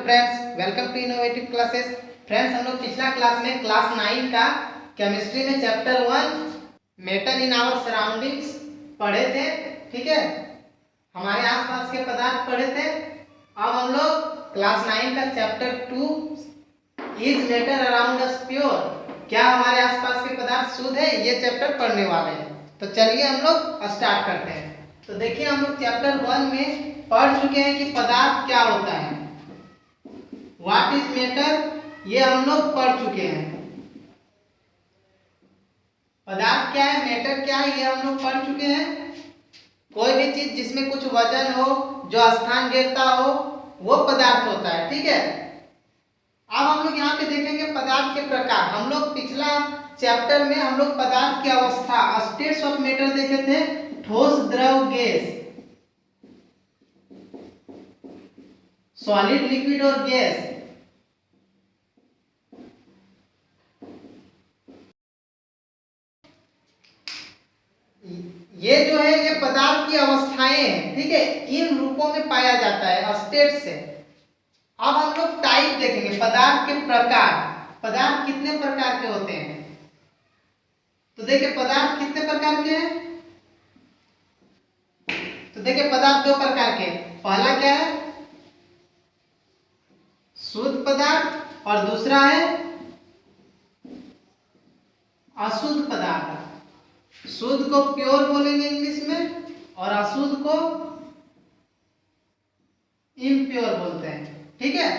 Friends, welcome to Innovative Classes. Friends, हम लोग पिछला क्लास में क्लास 9 का केमिस्ट्री में chapter 1 metal in our surroundings पढ़े थे। ठीक है, हमारे आसपास के पदार्थ पढ़े थे। अब हम लोग क्लास 9 का chapter 2 is metal around us pure, क्या हमारे आसपास के पदार्थ शुद्ध है, ये चैप्टर पढ़ने वाले हैं। तो चलिए हम लोग स्टार्ट करते हैं। तो देखिए, हम लोग चैप्टर 1 में पढ़ चुके हैं कि पदार्थ क्या होता है, व्हाट इज मैटर, ये हम लोग पढ़ चुके हैं। पदार्थ क्या है, मैटर क्या है, ये हम लोग पढ़ चुके हैं। कोई भी चीज जिसमें कुछ वजन हो, जो स्थान घेरता हो, वो पदार्थ होता है। ठीक है, अब हम लोग यहाँ पे देखेंगे पदार्थ के प्रकार। हम लोग पिछला चैप्टर में हम लोग पदार्थ की अवस्था, स्टेट्स ऑफ मैटर देखे थे, ठोस, द्रव, गैस, सॉलिड, लिक्विड और गैस। ये जो है ये पदार्थ की अवस्थाएं हैं। ठीक है, इन रूपों में पाया जाता है, स्टेट से। अब हम लोग टाइप देखेंगे, पदार्थ के प्रकार। पदार्थ कितने प्रकार के होते हैं, तो देखिए पदार्थ कितने प्रकार के हैं। तो देखिए पदार्थ दो प्रकार के, पहला क्या है, शुद्ध पदार्थ, और दूसरा है अशुद्ध पदार्थ। शुद्ध को प्योर बोलेंगे इंग्लिश में, और अशुद्ध को इम्प्योर बोलते हैं। ठीक है,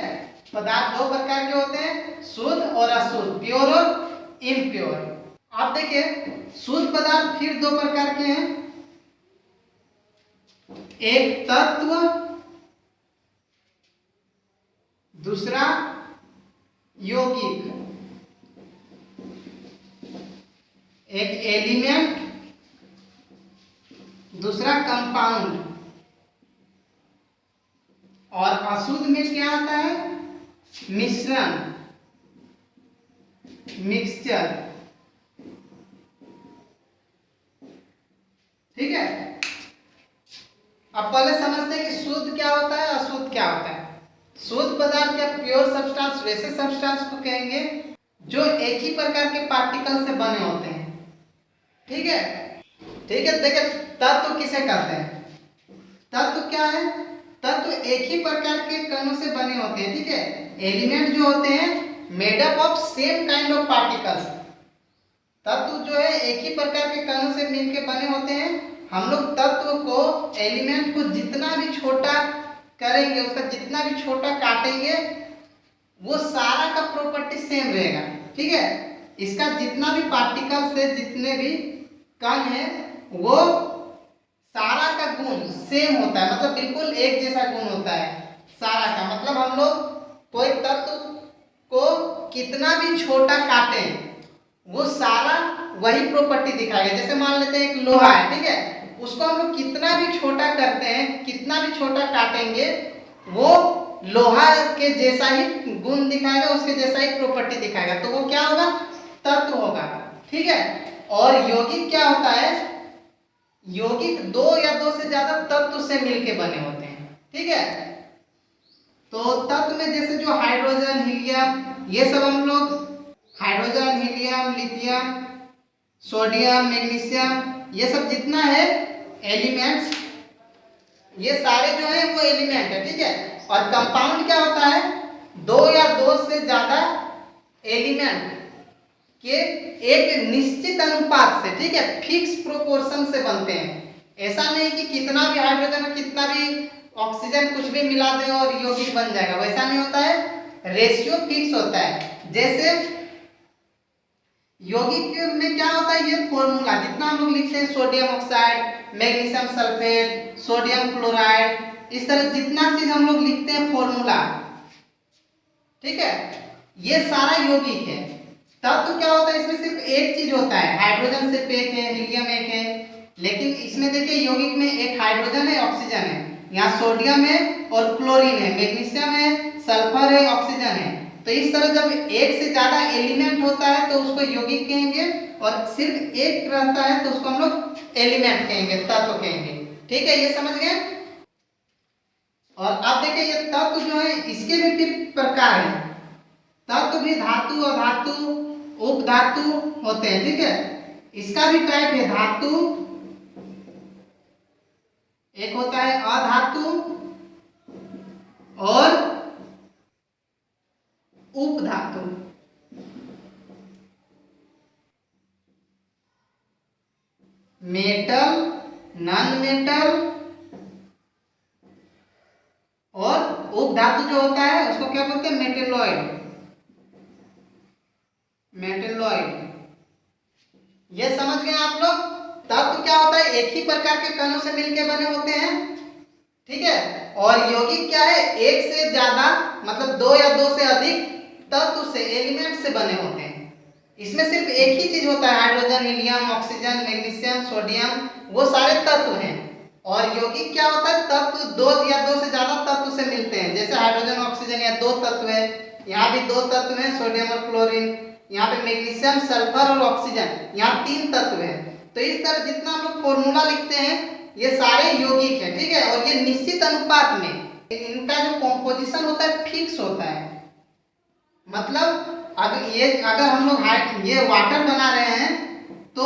पदार्थ दो प्रकार के होते हैं, शुद्ध और अशुद्ध, प्योर और इम्प्योर। आप देखिए, शुद्ध पदार्थ फिर दो प्रकार के हैं, एक तत्व, दूसरा यौगिक। एक एलिमेंट, दूसरा कंपाउंड। और अशुद्ध में क्या आता है, मिश्रण, मिक्सचर। ठीक है, अब पहले समझते हैं कि शुद्ध क्या होता है, अशुद्ध क्या होता है। शुद्ध पदार्थ या प्योर सब्सटेंस वैसे सब्सटेंस को कहेंगे जो एक ही प्रकार के पार्टिकल से बने होते हैं। ठीक है, ठीक है। देखिए, तत्व किसे कहते हैं, तत्व क्या है, तत्व एक ही प्रकार के कणों से बने होते हैं। ठीक है, एलिमेंट जो होते हैं made up of same kind of particles. तत्व जो है एक ही प्रकार के कणों से मिलकर बने होते हैं। हम लोग तत्व को, एलिमेंट को जितना भी छोटा करेंगे, उसका जितना भी छोटा काटेंगे, वो सारा का प्रॉपर्टी सेम रहेगा। ठीक है, इसका जितना भी पार्टिकल्स है, जितने भी कण है, वो सारा का गुण सेम होता है, मतलब बिल्कुल एक जैसा गुण होता है सारा का। मतलब हम लोग कोई तत्व को कितना भी छोटा काटें, वो सारा वही प्रॉपर्टी दिखाएगा। जैसे मान लेते हैं एक लोहा है, ठीक है, उसको हम लोग कितना भी छोटा करते हैं, कितना भी छोटा काटेंगे, वो लोहा के जैसा ही गुण दिखाएगा, उसके जैसा ही प्रॉपर्टी दिखाएगा। तो वो क्या होगा, तत्व होगा। ठीक है, और यौगिक क्या होता है, यौगिक दो या दो से ज्यादा तत्व से मिलके बने होते हैं। ठीक है, तो तत्व में जैसे जो हाइड्रोजन, हीलियम, ये सब हम लोग, hydrogen, helium, lithium, sodium, magnesium, ये सब जितना है एलिमेंट्स, ये सारे जो है वो एलिमेंट है। ठीक है, और कंपाउंड क्या होता है, दो या दो से ज्यादा एलिमेंट के एक निश्चित अनुपात से, ठीक है, फिक्स प्रोपोर्शन से बनते हैं। ऐसा नहीं कि कितना भी हाइड्रोजन, कितना भी ऑक्सीजन, कुछ भी मिला दे और यौगिक बन जाएगा, वैसा नहीं होता है। रेशियो फिक्स होता है। जैसे यौगिक में क्या होता है, ये फॉर्मूला जितना हम लोग लिखते हैं, sodium oxide, magnesium sulphate, sodium chloride, इस तरह जितना चीज हम लोग लिखते हैं फॉर्मूला, ठीक है, ये सारा यौगिक है। तत्व क्या होता है, इसमें सिर्फ एक चीज होता है, हाइड्रोजन सिर्फ एक है, हीलियम एक है, लेकिन इसमें देखिए यौगिक में एक हाइड्रोजन है, ऑक्सीजन है, यहाँ सोडियम है और क्लोरीन है, मैग्नीशियम है, सल्फर है, ऑक्सीजन है। तो इस तरह जब एक से ज्यादा एलिमेंट होता है तो उसको यौगिक कहेंगे, और सिर्फ एक रहता है तो उसको हम लोग एलिमेंट कहेंगे, तत्व कहेंगे। ठीक है, ये समझ गए। और अब देखिए ये तत्व जो है इसके भी फिर प्रकार हैं। तत्व भी धातु, अधातु, उपधातु होते हैं, ठीक है। इसका भी टाइप है धातु, एक होता है अधातु और उपधातु। मेटल, नॉन मेटल और उपधातु जो होता है उसको क्या बोलते हैं, मेटेलॉइड। मेटेलॉइड, ये समझ गए आप लोग। तत्व क्या होता है, एक ही प्रकार के कणों से मिलकर बने होते हैं, ठीक है। और यौगिक क्या है, एक से ज्यादा मतलब दो या दो से अधिक तत्व से, एलिमेंट से बने होते हैं। इसमें सिर्फ एक ही चीज होता है, hydrogen, helium, oxygen, magnesium, sodium, वो सारे तत्व हैं। और यौगिक क्या होता है, तत्व दो या दो से ज्यादा तत्व से मिलते हैं। जैसे हाइड्रोजन, ऑक्सीजन, यहाँ दो तत्व है, यहाँ भी दो तत्व हैं, सोडियम और क्लोरीन। यहाँ पे मैग्नीशियम, सल्फर और ऑक्सीजन, यहाँ तीन तत्व हैं। तो इस तरह जितना हम लोग फॉर्मूला लिखते हैं ये सारे यौगिक हैं, ठीक है। और ये निश्चित अनुपात में इनका जो कॉम्पोजिशन होता है फिक्स होता है। मतलब अगर हम लोग ये वाटर बना रहे हैं तो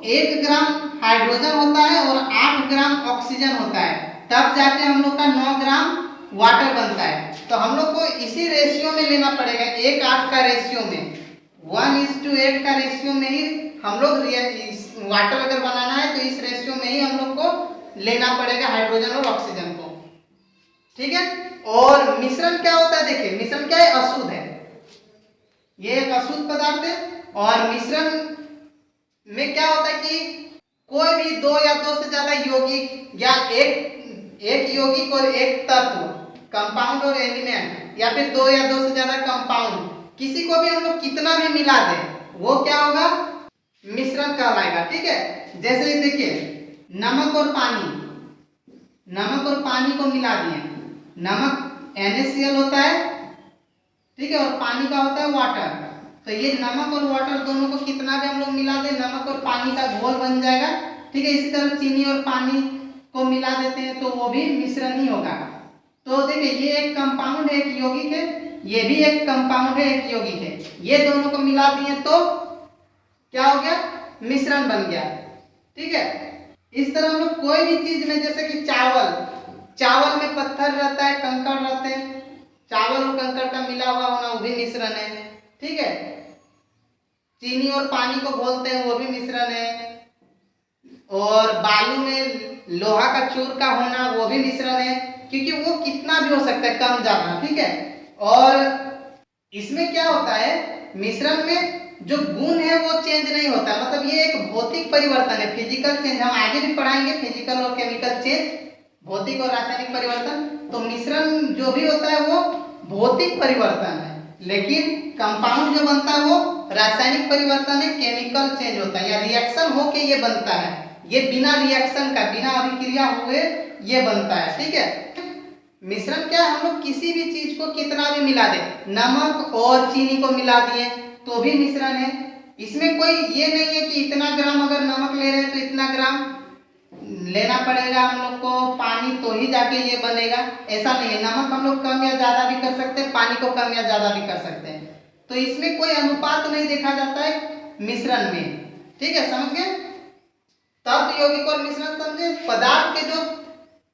1 ग्राम हाइड्रोजन होता है और 8 ग्राम ऑक्सीजन होता है, तब जाके हम लोग का 9 ग्राम वाटर बनता है। तो हम लोग को इसी रेशियो में लेना पड़ेगा, 1:8 का रेशियो में, 1:8 का रेशियो में ही हम लोग वाटर अगर बनाना है तो इस रेशियो में ही हम लोग को लेना पड़ेगा हाइड्रोजन और ऑक्सीजन को, ठीक है। और मिश्रण क्या होता है, देखिए मिश्रण क्या है, अशुद्ध है, ये एक अशुद्ध पदार्थ है। और मिश्रण में क्या होता है कि कोई भी दो या दो से ज्यादा यौगिक या एक यौगिक और एक तत्व, कंपाउंड और एलिमेंट, या फिर दो या दो से ज्यादा कंपाउंड, किसी को भी हम लोग कितना भी मिला दें वो क्या होगा, मिश्रण कहलाएगा, ठीक है। जैसे देखिए नमक और पानी, नमक और पानी को मिला दिए, नमक NaCl होता है, ठीक है, और पानी का होता है वाटर। तो ये नमक और वाटर दोनों को कितना भी हम लोग मिला दें, नमक और पानी का घोल बन जाएगा, ठीक है। इसी तरह चीनी और पानी को मिला देते हैं तो वो भी मिश्रण ही होगा। तो देखिए ये एक कंपाउंड है, एक यौगिक है, ये भी एक कंपाउंड है, एक यौगिक है, ये दोनों को मिला दिए तो क्या हो गया, मिश्रण बन गया, ठीक है। इस तरह हम लोग कोई भी चीज में, जैसे कि चावल में पत्थर रहता है, कंकड़ रहते हैं, चावल और कंकड़ का मिला हुआ होना वो भी मिश्रण है, ठीक है। चीनी और पानी को घोलते हैं वो भी मिश्रण है। और बालू में लोहा का चूर का होना वो भी मिश्रण है, क्योंकि वो कितना भी हो सकता है, कम ज्यादा, ठीक है। और इसमें क्या होता है, मिश्रण में जो गुण है वो चेंज नहीं होता, मतलब ये एक भौतिक परिवर्तन है, फिजिकल चेंज। हम आगे भी पढ़ाएंगे फिजिकल और केमिकल चेंज, भौतिक और रासायनिक परिवर्तन। तो मिश्रण जो भी होता है वो भौतिक परिवर्तन है, लेकिन कंपाउंड जो बनता है वो रासायनिक परिवर्तन है, केमिकल चेंज होता है, या रिएक्शन होके ये बनता है। ये बिना रिएक्शन का, बिना अभिक्रिया हुए ये बनता है, ठीक है। मिश्रण क्या है, हम लोग किसी भी चीज को कितना भी मिला दे, नमक और चीनी को मिला दिए तो भी मिश्रण है। इसमें कोई ये नहीं है कि इतना ग्राम अगर नमक ले रहे हैं तो इतना ग्राम लेना पड़ेगा हम लोग को पानी तो ही जाके ये बनेगा, ऐसा नहीं है। नमक हम लोग कम या ज्यादा भी कर सकते हैं, पानी को कम या ज्यादा भी कर सकते हैं। तो इसमें कोई अनुपात नहीं देखा जाता है मिश्रण में, ठीक है, समझ गए। तत्व, यौगिक और मिश्रण समझे। पदार्थ के जो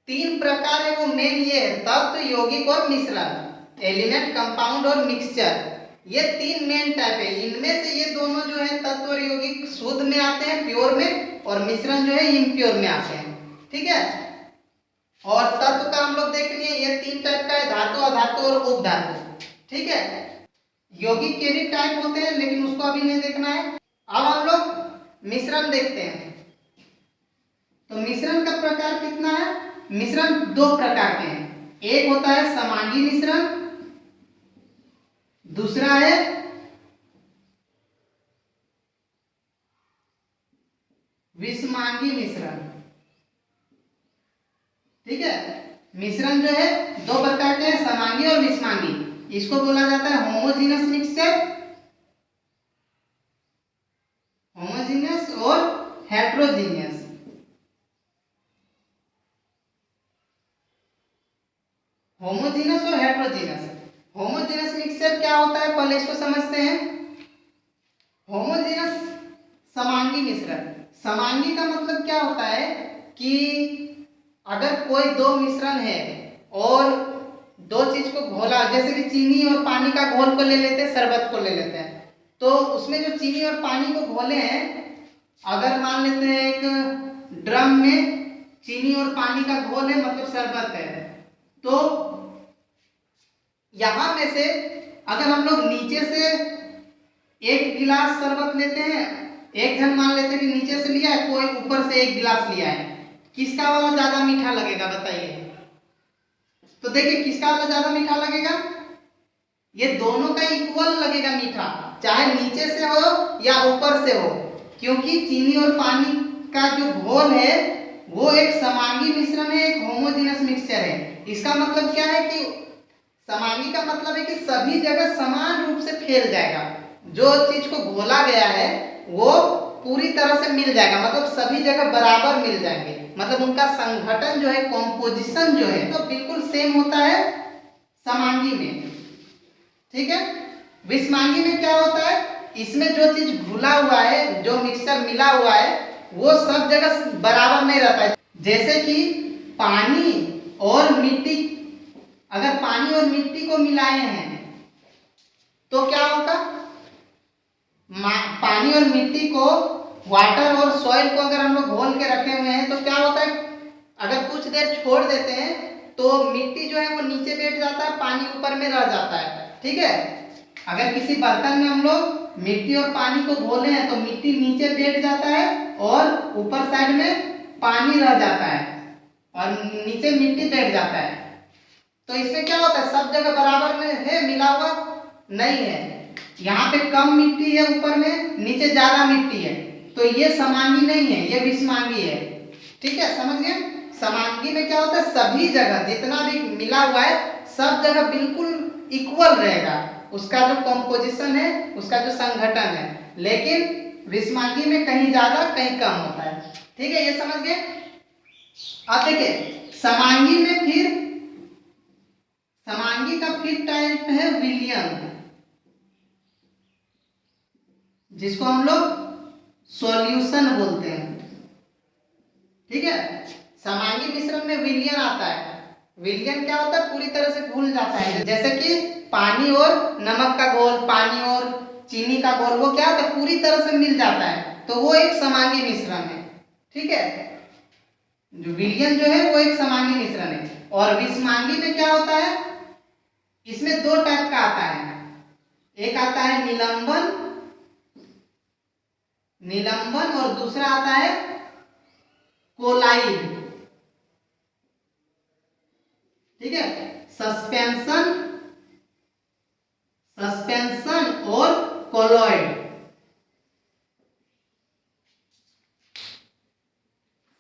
3 प्रकार है वो मेन ये है, तत्व, यौगिक और मिश्रण, एलिमेंट, कंपाउंड और मिक्सचर, ये 3 मेन टाइप है। इनमें से ये दोनों जो है तत्व और यौगिक शुद्ध में आते हैं, प्योर में, और मिश्रण जो है इम्प्योर में आते हैं, ठीक है। और तत्व का हम लोग देख लिए, ये 3 टाइप का है, धातु, अधातु और उपधातु, ठीक है। यौगिक के भी टाइप होते हैं लेकिन उसको अभी नहीं देखना है। अब हम लोग मिश्रण देखते हैं। तो मिश्रण का प्रकार कितना है, मिश्रण 2 प्रकार के हैं, एक होता है समांगी मिश्रण, दूसरा है विषमांगी मिश्रण, ठीक है। मिश्रण जो है 2 प्रकार के हैं, समांगी और विषमांगी। इसको बोला जाता है होमोजीनियस मिक्सचर, होमोजीनियस और हेट्रोजीनियस। होमोजीनस और हेट्रोजीनस। होमोजीनस मिक्सचर क्या होता है पहले इसको समझते हैं। होमोजीनस समांगी मिश्रण। समांगी का मतलब क्या होता है कि अगर कोई दो मिश्रण है और दो चीज को घोला, जैसे कि चीनी और पानी का घोल को ले लेते हैं, शरबत को ले लेते हैं, तो उसमें जो चीनी और पानी को घोले हैं, अगर मान लेते हैं एक ड्रम में चीनी और पानी का घोल है मतलब शरबत है, तो यहां में से अगर हम लोग नीचे से एक गिलास शरबत लेते हैं, एक जन मान लेते हैं कि नीचे से लिया है, कोई ऊपर से एक गिलास लिया है, किसका वाला ज्यादा मीठा लगेगा बताइए। तो देखिए किसका वाला ज्यादा मीठा लगेगा, ये दोनों का इक्वल लगेगा मीठा, चाहे नीचे से हो या ऊपर से हो, क्योंकि चीनी और पानी का जो घोल है वो एक समांगी मिश्रण है, एक होमोजेनस मिक्सचर है। इसका मतलब क्या है कि समांगी का मतलब है कि सभी जगह समान रूप से फैल जाएगा, जो चीज को घोला गया है वो पूरी तरह से मिल जाएगा, मतलब सभी जगह बराबर मिल जाएंगे, मतलब उनका संघटन जो है, कॉम्पोजिशन जो है तो बिल्कुल सेम होता है समांगी में। ठीक है। विषमांगी में क्या होता है, इसमें जो चीज घुला हुआ है, जो मिक्सचर मिला हुआ है वो सब जगह बराबर नहीं रहता है। जैसे कि पानी और मिट्टी, अगर पानी और मिट्टी को मिलाए हैं तो क्या होगा, पानी और मिट्टी को, वाटर और सॉइल को अगर हम लोग घोल के रखे हुए हैं तो क्या होता है, अगर कुछ देर छोड़ देते हैं तो मिट्टी जो है वो नीचे बैठ जाता है, पानी ऊपर में रह जाता है। ठीक है। अगर किसी बर्तन में हम लोग मिट्टी और पानी को घोले हैं तो मिट्टी नीचे बैठ जाता है और ऊपर साइड में पानी रह जाता है और नीचे मिट्टी बैठ जाता है। तो इसमें क्या होता है, सब जगह बराबर में है, मिला हुआ नहीं है, यहाँ पे कम मिट्टी है ऊपर में, नीचे ज्यादा मिट्टी है, तो ये समांगी नहीं है, ये विषमांगी है। ठीक है, समझ गए। समांगी में क्या होता है, सभी जगह जितना भी मिला हुआ है सब जगह बिल्कुल इक्वल रहेगा, उसका जो कॉम्पोजिशन है, उसका जो संघटन है, लेकिन विषमांगी में कहीं ज्यादा कहीं कम होता है। ठीक है, ये समझ गए। अब देखिए समांगी में फिर, समांगी का फिर टाइप है विलयन, जिसको हम लोग सॉल्यूशन बोलते हैं। ठीक है। समांगी मिश्रण में विलयन आता है। विलयन क्या होता है, पूरी तरह से घुल जाता है, जैसे कि पानी और नमक का घोल, पानी और चीनी का घोल, वो क्या होता है, पूरी तरह से मिल जाता है, तो वो एक समांगी मिश्रण है। ठीक है, जो विलयन जो है वो एक समांगी मिश्रण है। और विषमांगी में क्या होता है, इसमें दो टाइप का आता है, एक आता है निलंबन, निलंबन, और दूसरा आता है कोलाइड। ठीक है, सस्पेंशन, सस्पेंशन और कोलॉइड।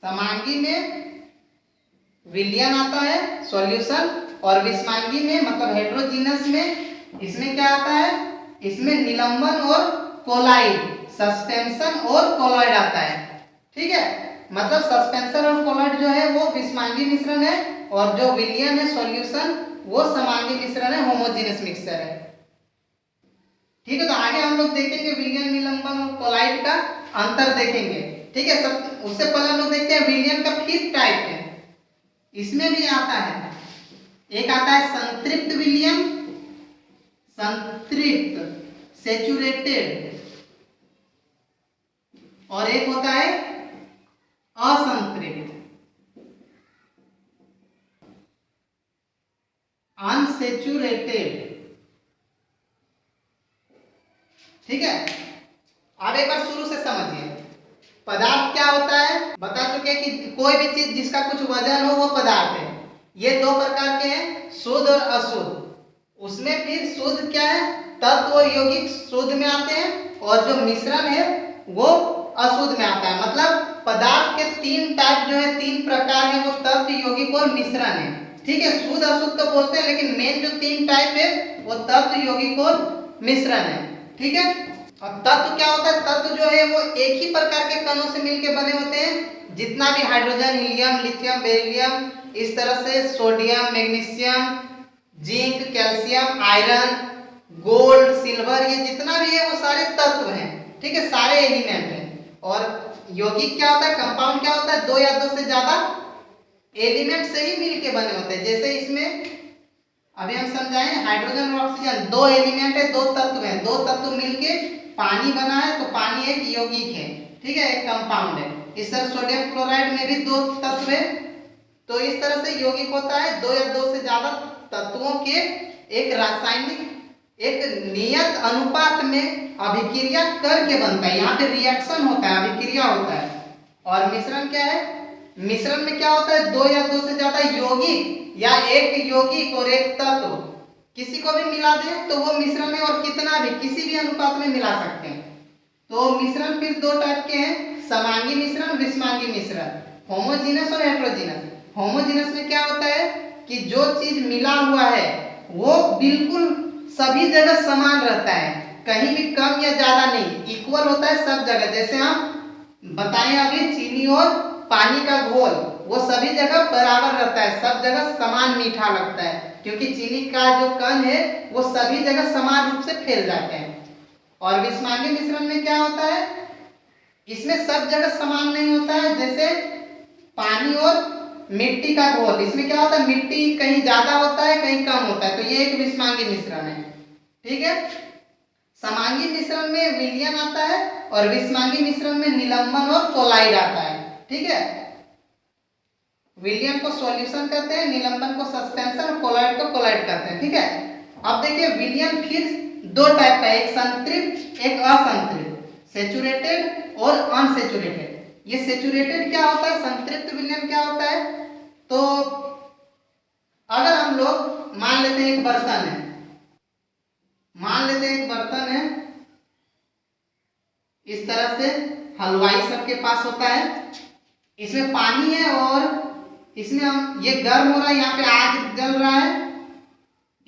समांगी में विलयन आता है, सॉल्यूशन, और विषमांगी में मतलब हेट्रोजीनस में इसमें क्या आता है, इसमें निलंबन और कोलाइड, सस्पेंशन और कोलॉइड आता है। ठीक है, मतलब सस्पेंशन और कोलॉइड जो है वो विषमांगी मिश्रण है, और जो विलयन है, सॉल्यूशन, वो समांगी मिश्रण है, होमोजेनस मिक्सचर है। ठीक है, तो आगे हम लोग देखेंगे विलयन, निलंबन और कोलॉइड का अंतर देखेंगे। ठीक है, सब उससे पहले हम लोग देखते हैं विलयन का फिर टाइप है, इसमें भी आता है, एक आता है संतृप्त विलयन, संतृप्त सैचुरेटेड, और एक होता है असंतृप्त अनसैचुरेटेड। ठीक है, अब एक बार शुरू से समझिए, पदार्थ क्या होता है, बता चुके कि कोई भी चीज जिसका कुछ वजन हो वो पदार्थ है। ये दो प्रकार के हैं, शुद्ध और अशुद्ध। उसमें फिर शुद्ध क्या है, तत्व और यौगिक शुद्ध में आते हैं, और जो मिश्रण है वो अशुद्ध में आता है। मतलब पदार्थ के तीन टाइप जो है, तीन प्रकार है, वो तत्व, यौगिक और मिश्रण है। ठीक है, शुद्ध अशुद्ध तो बोलते हैं, लेकिन मेन जो तीन टाइप है वो तत्व, यौगिक और मिश्रण है। ठीक है, और तत्व क्या होता है, तत्व जो है वो एक ही प्रकार के कणों से मिलकर बने होते हैं, जितना भी हाइड्रोजन, हीलियम, लिथियम, बेरिलियम, इस तरह से sodium, magnesium, zinc, calcium, iron, gold, silver, ये जितना भी है वो सारे तत्व हैं, ठीक है, सारे एलिमेंट हैं। और यौगिक क्या होता है, कंपाउंड क्या होता है, दो या दो से ज्यादा एलिमेंट से ही मिलके बने होते हैं। जैसे इसमें अभी हम समझाएं, हाइड्रोजन और ऑक्सीजन दो एलिमेंट है, दो तत्व हैं, दो तत्व मिलके पानी बना है, तो पानी एक यौगिक है, ठीक है, एक कंपाउंड है। इस तरह सोडियम क्लोराइड में भी दो तत्व है, तो इस तरह से यौगिक होता है दो या दो से ज्यादा तत्वों के एक रासायनिक एक नियत अनुपात में अभिक्रिया करके बनता है। यहाँ पे रिएक्शन होता है, अभिक्रिया होता है। और मिश्रण क्या है, मिश्रण में क्या होता है, दो या दो से ज्यादा यौगिक या एक यौगिक और एक तत्व किसी को भी मिला दें तो वो मिश्रण है, और कितना भी किसी भी अनुपात में मिला सकते हैं। तो मिश्रण फिर दो टाइप के हैं, समांगी मिश्रण, विषमांगी मिश्रण, होमोजीनस और हेटेरोजीनस। होमोजीनस में क्या होता है कि जो चीज मिला हुआ है वो बिल्कुल सभी जगह समान रहता है, कहीं भी कम या ज्यादा नहीं, इक्वल होता है सब जगह। जैसे हम बताएं अभी, चीनी और पानी का घोल वो सभी जगह बराबर रहता है, सब जगह समान मीठा लगता है, क्योंकि चीनी का जो कण है वो सभी जगह समान रूप से फैल जाते हैं। और विषमांगी मिश्रण में क्या होता है, इसमें सब जगह समान नहीं होता है। जैसे पानी और मिट्टी का घोल, इसमें क्या होता है, मिट्टी कहीं ज्यादा होता है कहीं कम होता है, तो ये एक विषमांगी मिश्रण है, ठीक है। समांगी मिश्रण में विलयन आता है और विषमांगी मिश्रण में निलंबन और कोलाइड आता है, ठीक है। विलयन को सॉल्यूशन कहते हैं, निलंबन को सस्पेंशन और कोलाइड को कोलाइड कहते हैं, ठीक है। अब देखिए विलयन फिर दो टाइप का है, एक संतृप्त एक असंतृप्त, सेचुरेटेड और अनसेचुरेटेड। ये सेचुरेटेड क्या होता है, संतृप्त विलयन क्या होता है, तो अगर हम लोग मान लेते हैं एक बर्तन है, मान लेते हैं एक बर्तन है, इस तरह से हलवाई सबके पास होता है, इसमें पानी है और इसमें हम ये गर्म हो रहा है, यहाँ पे आग जल रहा है,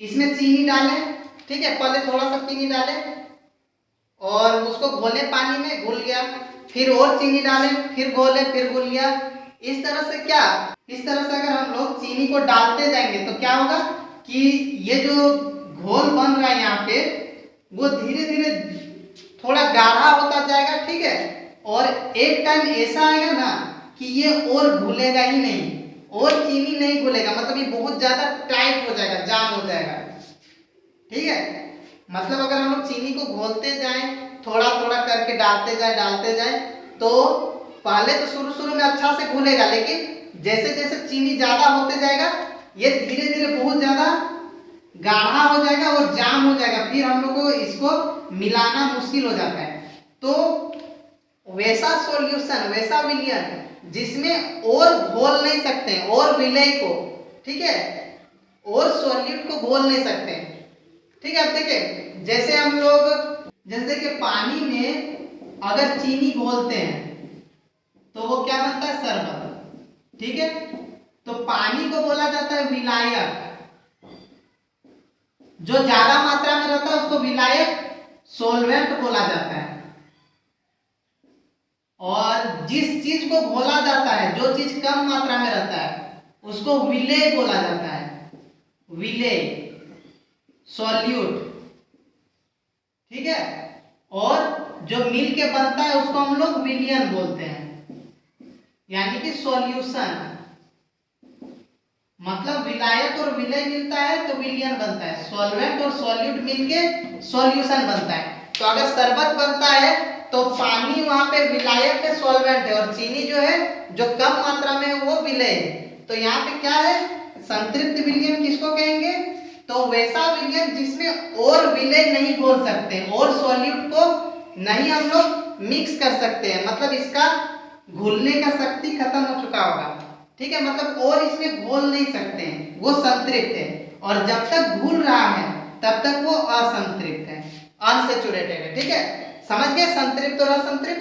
इसमें चीनी डालें, ठीक है, पहले थोड़ा सा चीनी डालें और उसको घोले पानी में, घुल गया, फिर और चीनी डालें, फिर घोले, फिर घुल गया। इस तरह से क्या, इस तरह से अगर हम लोग चीनी को डालते जाएंगे तो क्या होगा कि ये जो घोल बन रहा है यहाँ पे वो धीरे धीरे थोड़ा गाढ़ा होता जाएगा, ठीक है। और एक टाइम ऐसा आएगा ना कि ये और घुलेगा ही नहीं, और चीनी नहीं घुलेगा, मतलब ये बहुत ज्यादा टाइट हो जाएगा, जाम हो जाएगा, ठीक है। मतलब अगर हम लोग चीनी को घोलते जाएं, थोड़ा थोड़ा करके डालते जाएं, तो पहले तो शुरू में अच्छा से घुलेगा, लेकिन जैसे जैसे चीनी ज्यादा होते जाएगा ये धीरे धीरे बहुत ज्यादा गाढ़ा हो जाएगा और जाम हो जाएगा, फिर हम लोग को इसको मिलाना मुश्किल हो जाता है। तो वैसा सॉल्यूशन, वैसा विलयन जिसमें और घोल नहीं सकते और विलय को, ठीक है, और सॉल्यूट को घोल नहीं सकते, ठीक है। अब देखिए जैसे हम लोग, जैसे कि पानी में अगर चीनी घोलते हैं तो वो क्या बनता है, शरबत, ठीक है। तो पानी को बोला जाता है विलायक, जो ज्यादा मात्रा में रहता है उसको विलायक सोलवेंट बोला जाता है। और जिस चीज को घोला जाता है, जो चीज कम मात्रा में रहता है उसको विलेय बोला जाता है, विलेय, सॉल्यूट, ठीक है। और जो मिल के बनता है उसको हम लोग विलयन बोलते हैं, यानी कि सॉल्यूशन। मतलब विलायक और विलय मिलता है तो विलयन बनता है, सॉल्वेंट और सॉल्यूट मिलके सॉल्यूशन बनता है। तो अगर शरबत बनता है तो पानी वहां पे विलायक है, सॉल्वेंट है, और चीनी जो है जो कम मात्रा में है वो विलय है। तो यहाँ पे क्या है, संतृप्त विलयन किसको कहेंगे, तो वैसा विलयन जिसमें और विलय नहीं घोल सकते और सॉल्यूट को नहीं हम लोग मिक्स कर सकते हैं, मतलब इसका घुलने का शक्ति खत्म हो चुका होगा, ठीक है, मतलब और इसमें घोल नहीं सकते हैं, वो संतृप्त है। और जब तक घुल रहा है तब तक वो असंतृप्त है, अनसेचुरेटेड है, ठीक है। समझ गए संतृप्त और असंतृप्त।